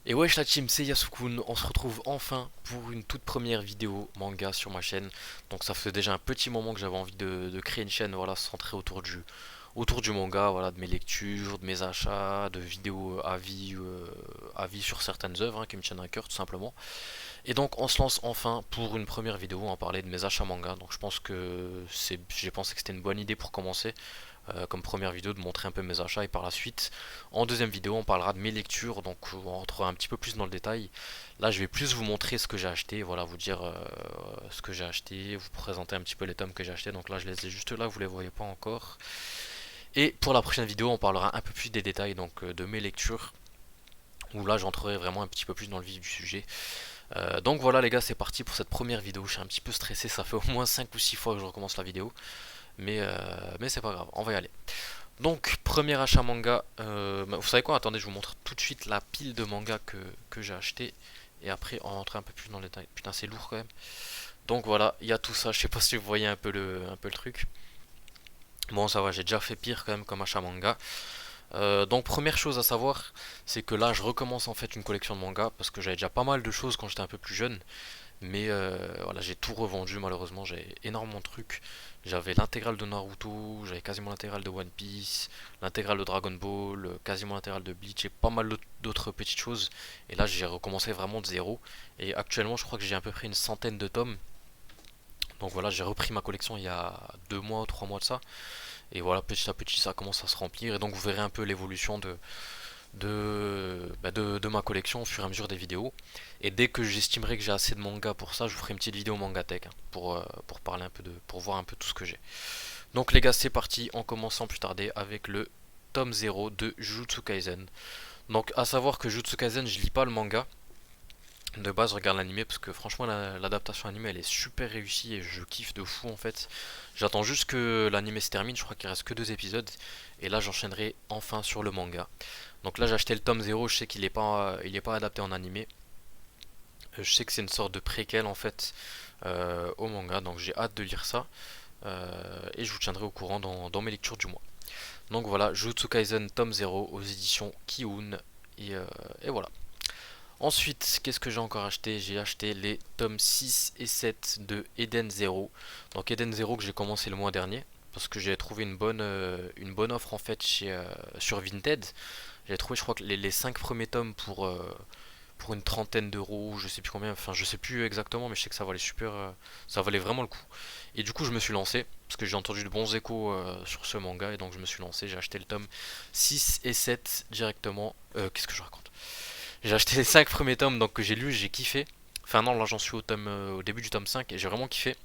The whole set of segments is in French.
Et wesh la team, c'est Yasukun, on se retrouve enfin pour une toute première vidéo manga sur ma chaîne. Donc ça fait déjà un petit moment que j'avais envie de créer une chaîne, voilà, centrée autour du manga, voilà, de mes lectures, de mes achats, de vidéos avis sur certaines œuvres, hein, qui me tiennent à cœur tout simplement. Et donc on se lance enfin pour une première vidéo, en parler de mes achats manga. Donc je pense que j'ai pensé que c'était une bonne idée pour commencer, comme première vidéo, de montrer un peu mes achats, et par la suite en deuxième vidéo on parlera de mes lectures, donc on rentrera un petit peu plus dans le détail. Là je vais plus vous montrer ce que j'ai acheté, voilà, vous dire ce que j'ai acheté, vous présenter un petit peu les tomes que j'ai acheté. Donc là je les ai juste là, vous les voyez pas encore. Et pour la prochaine vidéo on parlera un peu plus des détails, donc de mes lectures, où là j'entrerai vraiment un petit peu plus dans le vif du sujet. Donc voilà les gars, c'est parti pour cette première vidéo. Je suis un petit peu stressé, ça fait au moins 5 ou 6 fois que je recommence la vidéo, mais c'est pas grave, on va y aller. Donc, premier achat manga. Bah, vous savez quoi? Attendez, je vous montre tout de suite la pile de mangas que j'ai acheté. Et après, on rentre un peu plus dans le détail. Putain, c'est lourd quand même. Donc voilà, il y a tout ça. Je sais pas si vous voyez un peu le truc. Bon, ça va, j'ai déjà fait pire quand même comme achat manga. Donc, première chose à savoir, c'est que là, je recommence en fait une collection de mangas parce que j'avais déjà pas mal de choses quand j'étais un peu plus jeune. Mais voilà, j'ai tout revendu malheureusement, j'ai énormément de trucs. J'avais l'intégrale de Naruto, j'avais quasiment l'intégrale de One Piece, l'intégrale de Dragon Ball, quasiment l'intégrale de Bleach et pas mal d'autres petites choses. Et là j'ai recommencé vraiment de zéro. Et actuellement je crois que j'ai à peu près une centaine de tomes. Donc voilà, j'ai repris ma collection il y a 2 mois, 3 mois de ça. Et voilà, petit à petit ça commence à se remplir. Et donc vous verrez un peu l'évolution de ma collection au fur et à mesure des vidéos. Et dès que j'estimerai que j'ai assez de manga pour ça, je vous ferai une petite vidéo manga tech, hein, pour parler un peu pour voir un peu tout ce que j'ai. Donc les gars, c'est parti, on commence sans plus tarder avec le tome 0 de Jujutsu Kaisen. Donc à savoir que Jujutsu Kaisen, je lis pas le manga. De base, je regarde l'animé parce que franchement, l'adaptation animée elle est super réussie et je kiffe de fou en fait. J'attends juste que l'animé se termine, je crois qu'il reste que 2 épisodes. Et là, j'enchaînerai enfin sur le manga. Donc là j'ai acheté le tome 0, je sais qu'il est pas adapté en animé. Je sais que c'est une sorte de préquel en fait, au manga, donc j'ai hâte de lire ça. Et je vous tiendrai au courant dans mes lectures du mois. Donc voilà, Jujutsu Kaisen tome 0 aux éditions Kiun. Et voilà. Ensuite, qu'est-ce que j'ai encore acheté? J'ai acheté les tomes 6 et 7 de Eden Zero. Donc Eden Zero que j'ai commencé le mois dernier, parce que j'ai trouvé une bonne offre en fait sur Vinted. J'avais trouvé, je crois, que les 5 premiers tomes pour une trentaine d'euros, je sais plus combien, enfin je sais plus exactement, mais je sais que ça valait vraiment le coup. Et du coup, je me suis lancé, parce que j'ai entendu de bons échos sur ce manga, et donc je me suis lancé, j'ai acheté le tome 6 et 7 directement. Qu'est-ce que je raconte? J'ai acheté les 5 premiers tomes, donc que j'ai lu, j'ai kiffé. Enfin non, là j'en suis au début du tome 5 et j'ai vraiment kiffé.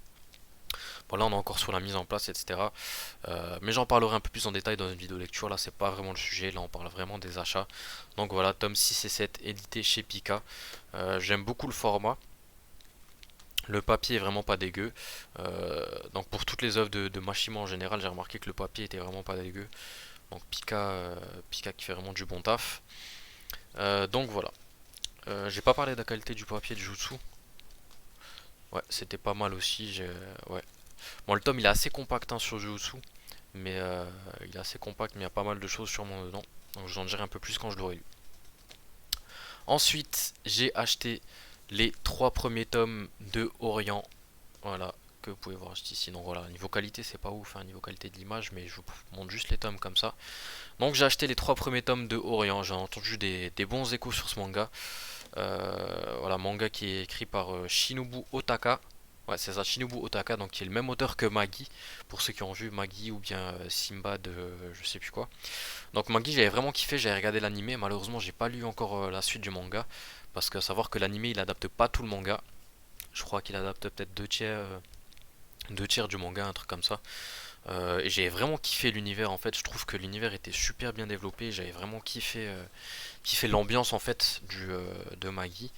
Bon là on est encore sur la mise en place, etc. Mais j'en parlerai un peu plus en détail dans une vidéo lecture. Là c'est pas vraiment le sujet, là on parle vraiment des achats. Donc voilà, tome 6 et 7 édité chez Pika. J'aime beaucoup le format. Le papier est vraiment pas dégueu. Donc pour toutes les œuvres de Mashima en général, j'ai remarqué que le papier était vraiment pas dégueu. Donc Pika qui fait vraiment du bon taf. Donc voilà. J'ai pas parlé de la qualité du papier de Jutsu. Ouais, c'était pas mal aussi. Ouais. Bon, le tome il est assez compact, hein, sur Jujutsu, mais il est assez compact, mais il y a pas mal de choses sûrement dedans. Donc j'en dirai un peu plus quand je l'aurai lu. Ensuite, j'ai acheté les 3 premiers tomes de Orient. Voilà, que vous pouvez voir juste ici. Donc voilà, niveau qualité, c'est pas ouf, hein, niveau qualité de l'image, mais je vous montre juste les tomes comme ça. Donc j'ai acheté les 3 premiers tomes de Orient. J'ai entendu des bons échos sur ce manga. Voilà, manga qui est écrit par Shinobu Otaka. Ouais, c'est ça, Shinobu Otaka, donc qui est le même auteur que Magi, pour ceux qui ont vu Magi ou bien Simba de je sais plus quoi. Donc Magi, j'avais vraiment kiffé, j'avais regardé l'animé, malheureusement j'ai pas lu encore la suite du manga, parce que à savoir que l'animé il adapte pas tout le manga, je crois qu'il adapte peut-être 2 tiers du manga, un truc comme ça. Et j'ai vraiment kiffé l'univers en fait, je trouve que l'univers était super bien développé, j'avais vraiment kiffé l'ambiance en fait de Magi.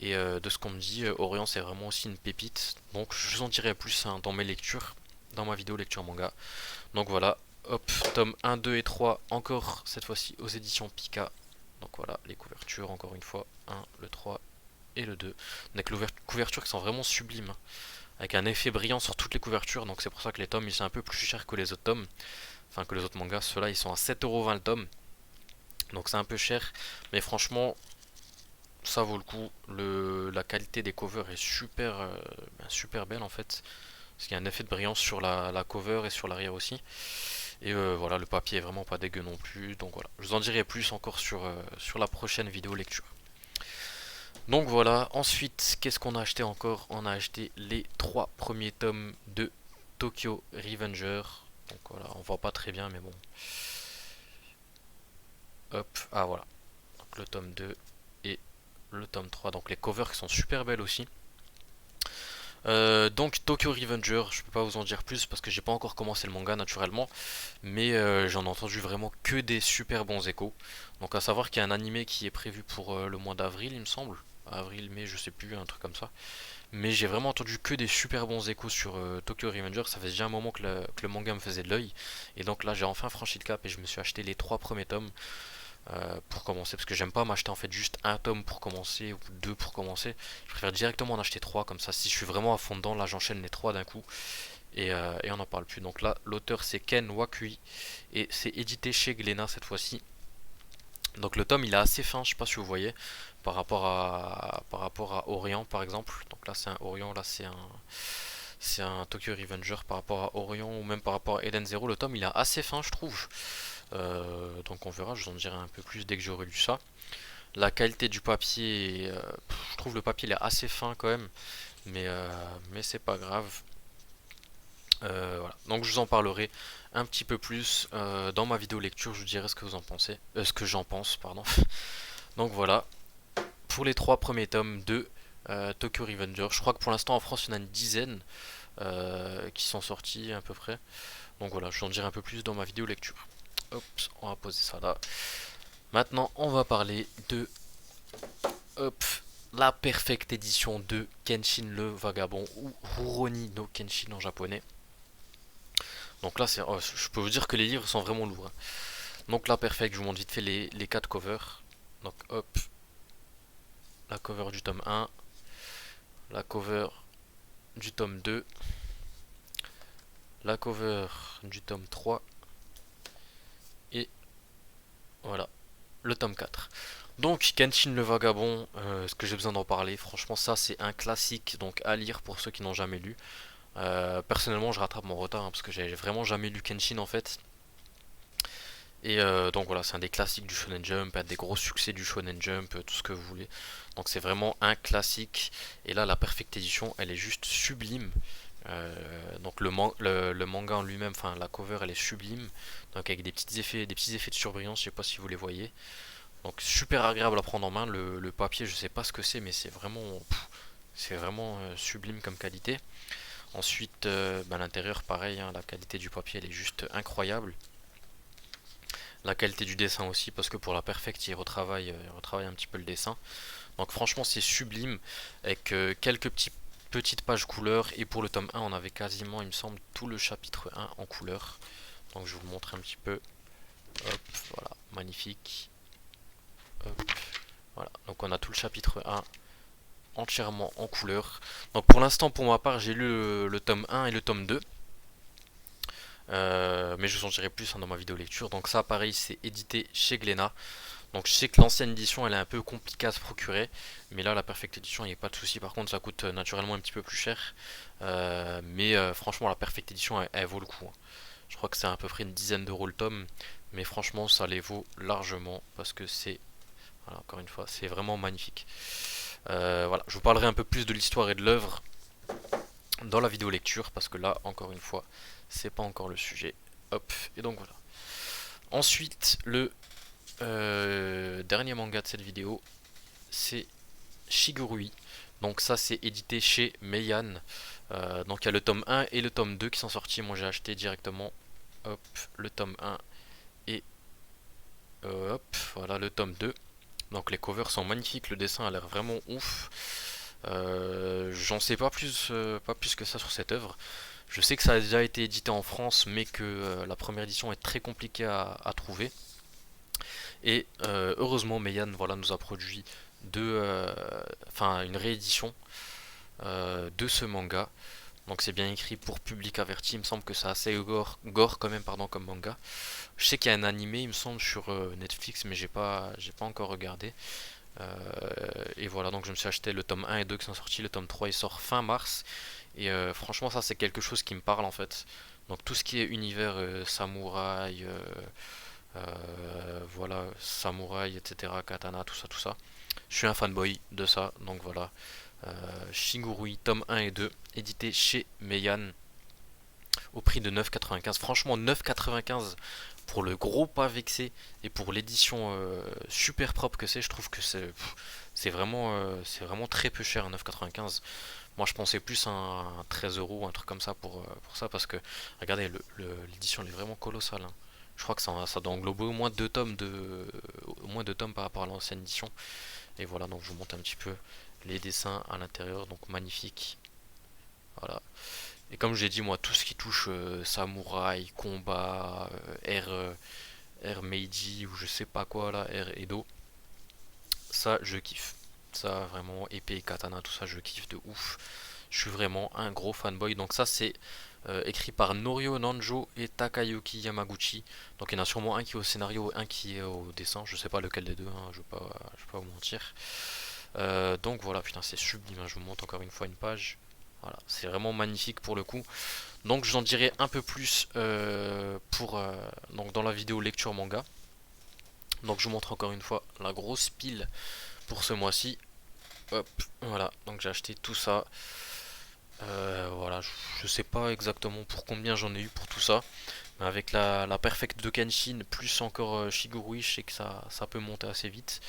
Et de ce qu'on me dit, Orient c'est vraiment aussi une pépite. Donc je vous en dirai plus, hein, dans mes lectures, dans ma vidéo lecture manga. Donc voilà, hop, tome 1, 2 et 3, encore cette fois-ci aux éditions Pika. Donc voilà, les couvertures, encore une fois, 1, le 3 et le 2. Avec les couvertures qui sont vraiment sublimes, hein, avec un effet brillant sur toutes les couvertures. Donc c'est pour ça que les tomes ils sont un peu plus chers que les autres tomes, enfin que les autres mangas. Ceux-là ils sont à 7,20€ le tome. Donc c'est un peu cher, mais franchement, ça vaut le coup. La qualité des covers est super belle en fait. Parce qu'il y a un effet de brillance sur la cover et sur l'arrière aussi. Et voilà, le papier est vraiment pas dégueu non plus. Donc voilà, je vous en dirai plus encore sur la prochaine vidéo lecture. Donc voilà, ensuite, qu'est-ce qu'on a acheté encore? On a acheté les 3 premiers tomes de Tokyo Revenger. Donc voilà, on voit pas très bien, mais bon. Hop, ah voilà. Donc le tome 2 et le tome 3. Donc les covers qui sont super belles aussi. Donc Tokyo Revenger, je peux pas vous en dire plus parce que j'ai pas encore commencé le manga naturellement, mais j'en ai entendu vraiment que des super bons échos. Donc à savoir qu'il y a un animé qui est prévu pour le mois d'avril, il me semble, avril, mai, je sais plus, un truc comme ça. Mais j'ai vraiment entendu que des super bons échos sur Tokyo Revenger. Ça fait déjà un moment que le manga me faisait de l'œil, et donc là j'ai enfin franchi le cap et je me suis acheté les 3 premiers tomes. Pour commencer, parce que j'aime pas m'acheter en fait juste un tome pour commencer ou deux pour commencer. Je préfère directement en acheter trois, comme ça si je suis vraiment à fond dedans, là j'enchaîne les trois d'un coup et on n'en parle plus. Donc là l'auteur c'est Ken Wakui et c'est édité chez Glénat cette fois-ci. Donc le tome il est assez fin, je sais pas si vous voyez, par rapport à Orient par exemple. Donc là c'est un Orient, là c'est un Tokyo Revenger par rapport à Orient ou même par rapport à Eden Zero. Le tome il est assez fin je trouve. Donc on verra, je vous en dirai un peu plus dès que j'aurai lu ça. La qualité du papier, je trouve le papier il est assez fin quand même, mais c'est pas grave. Voilà. Donc je vous en parlerai un petit peu plus dans ma vidéo lecture, je vous dirai ce que vous en pensez, ce que j'en pense, pardon. Donc voilà, pour les 3 premiers tomes de Tokyo Revenger, je crois que pour l'instant en France il y en a une dizaine qui sont sortis à peu près. Donc voilà, je vous en dirai un peu plus dans ma vidéo lecture. Hop, on va poser ça là. Maintenant, on va parler de hop, la perfecte édition de Kenshin le Vagabond ou Rurouni no Kenshin en japonais. Donc là, je peux vous dire que les livres sont vraiment lourds, hein. Donc la perfecte, je vous montre vite fait les 4 covers. Donc hop, la cover du tome 1, la cover du tome 2, la cover du tome 3 et voilà, le tome 4. Donc Kenshin le Vagabond, est-ce que j'ai besoin d'en parler? Franchement ça c'est un classique donc à lire pour ceux qui n'ont jamais lu. Personnellement je rattrape mon retard, hein, parce que j'ai vraiment jamais lu Kenshin en fait. Et donc voilà, c'est un des classiques du Shonen Jump, un des gros succès du Shonen Jump, tout ce que vous voulez. Donc c'est vraiment un classique. Et là la Perfect Edition elle est juste sublime. Donc le manga en lui-même, enfin la cover elle est sublime. Donc avec des petits effets de surbrillance, je sais pas si vous les voyez. Donc super agréable à prendre en main. Le papier, je sais pas ce que c'est, mais c'est vraiment sublime comme qualité. Ensuite, l'intérieur, pareil, hein, la qualité du papier, elle est juste incroyable. La qualité du dessin aussi, parce que pour la Perfect, il retravaille un petit peu le dessin. Donc franchement, c'est sublime, avec quelques petites pages couleur. Et pour le tome 1, on avait quasiment, il me semble, tout le chapitre 1 en couleur. Donc je vous le montre un petit peu. Hop, voilà, magnifique. Hop, voilà, donc on a tout le chapitre 1 entièrement en couleur. Donc pour l'instant, pour ma part, j'ai lu le tome 1 et le tome 2. Mais je vous en dirai plus, hein, dans ma vidéo lecture. Donc ça, pareil, c'est édité chez Glénat. Donc je sais que l'ancienne édition, elle est un peu compliquée à se procurer. Mais là, la Perfect Edition, il n'y a pas de souci. Par contre, ça coûte naturellement un petit peu plus cher. Mais franchement, la Perfect Edition, elle vaut le coup, hein. Je crois que c'est à peu près une dizaine d'euros le tome. Mais franchement, ça les vaut largement. Parce que c'est, voilà, encore une fois, c'est vraiment magnifique. Voilà, je vous parlerai un peu plus de l'histoire et de l'œuvre dans la vidéo lecture, parce que là, encore une fois, c'est pas encore le sujet. Hop, et donc voilà. Ensuite, le dernier manga de cette vidéo, c'est Shigurui. Donc ça, c'est édité chez Meian. Donc il y a le tome 1 et le tome 2 qui sont sortis. Moi, j'ai acheté directement, hop, le tome 1 et hop, voilà le tome 2. Donc les covers sont magnifiques, le dessin a l'air vraiment ouf. J'en sais pas plus que ça sur cette œuvre. Je sais que ça a déjà été édité en France, mais que la première édition est très compliquée à trouver. Et heureusement, Meian, voilà, nous a produit une réédition de ce manga. Donc c'est bien écrit pour public averti. Il me semble que c'est assez gore quand même, pardon, comme manga. Je sais qu'il y a un animé, il me semble, sur Netflix, mais j'ai pas encore regardé. et voilà, donc je me suis acheté le tome 1 et 2 qui sont sortis. Le tome 3 il sort fin mars. Et franchement, ça c'est quelque chose qui me parle en fait. Donc tout ce qui est univers samouraï, voilà, samouraï, etc., katana, tout ça, tout ça. Je suis un fanboy de ça, donc voilà. Shigurui, tome 1 et 2, édité chez Meian, au prix de 9,95. Franchement, 9,95 pour le gros pas vexé et pour l'édition super propre que c'est, je trouve que c'est vraiment très peu cher, 9,95. Moi, je pensais plus à un 13 euros, un truc comme ça pour ça, parce que regardez, l'édition elle est vraiment colossale, hein. Je crois que ça doit englober au moins deux tomes par rapport à l'ancienne édition. Et voilà, donc je vous montre un petit peu les dessins à l'intérieur, donc magnifique. Voilà. Et comme j'ai dit, moi, tout ce qui touche samouraï, combat, air Meiji ou je sais pas quoi là, air Edo, ça je kiffe. Ça vraiment, épée, katana, tout ça je kiffe de ouf. Je suis vraiment un gros fanboy. Donc ça c'est écrit par Norio Nanjo et Takayuki Yamaguchi. Donc il y en a sûrement un qui est au scénario et un qui est au dessin. Je sais pas lequel des deux, hein, je vais pas vous mentir. Donc voilà, putain c'est sublime, hein. Je vous montre encore une fois une page. Voilà, c'est vraiment magnifique pour le coup. Donc j'en dirai un peu plus donc dans la vidéo lecture manga. Donc je vous montre encore une fois la grosse pile pour ce mois-ci. Hop, voilà, donc j'ai acheté tout ça. Voilà, je sais pas exactement pour combien j'en ai eu pour tout ça. Mais avec la Perfect de Kenshin, plus encore Shigurui, je sais que ça peut monter assez vite.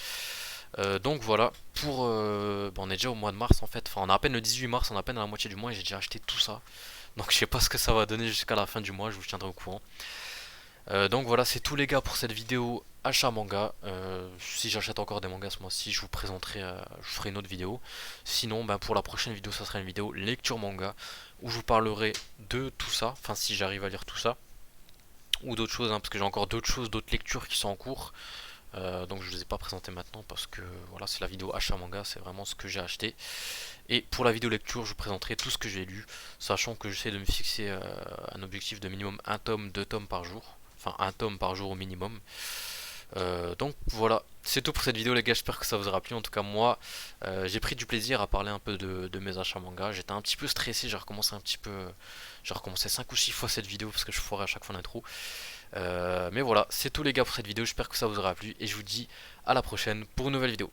Donc voilà, on est déjà au mois de mars en fait. Enfin, on a à peine le 18 mars, on a à peine à la moitié du mois et j'ai déjà acheté tout ça. Donc je sais pas ce que ça va donner jusqu'à la fin du mois, je vous tiendrai au courant. Donc voilà, c'est tout les gars pour cette vidéo achat manga. Si j'achète encore des mangas ce mois-ci, je vous présenterai, je ferai une autre vidéo. Sinon, ben, pour la prochaine vidéo, ça sera une vidéo lecture manga où je vous parlerai de tout ça. Enfin, si j'arrive à lire tout ça ou d'autres choses, hein, parce que j'ai encore d'autres choses, d'autres lectures qui sont en cours. Donc je ne les ai pas présentées maintenant parce que voilà, c'est la vidéo achat manga, c'est vraiment ce que j'ai acheté. Et pour la vidéo lecture, je vous présenterai tout ce que j'ai lu, sachant que j'essaie de me fixer un objectif de minimum un tome, deux tomes par jour. Enfin, un tome par jour au minimum. Donc voilà, c'est tout pour cette vidéo les gars, j'espère que ça vous aura plu. En tout cas moi, j'ai pris du plaisir à parler un peu de mes achats manga. J'étais un petit peu stressé, j'ai recommencé 5 ou 6 fois cette vidéo parce que je foirais à chaque fois l'intro. Mais voilà, c'est tout les gars pour cette vidéo, j'espère que ça vous aura plu et je vous dis à la prochaine pour une nouvelle vidéo.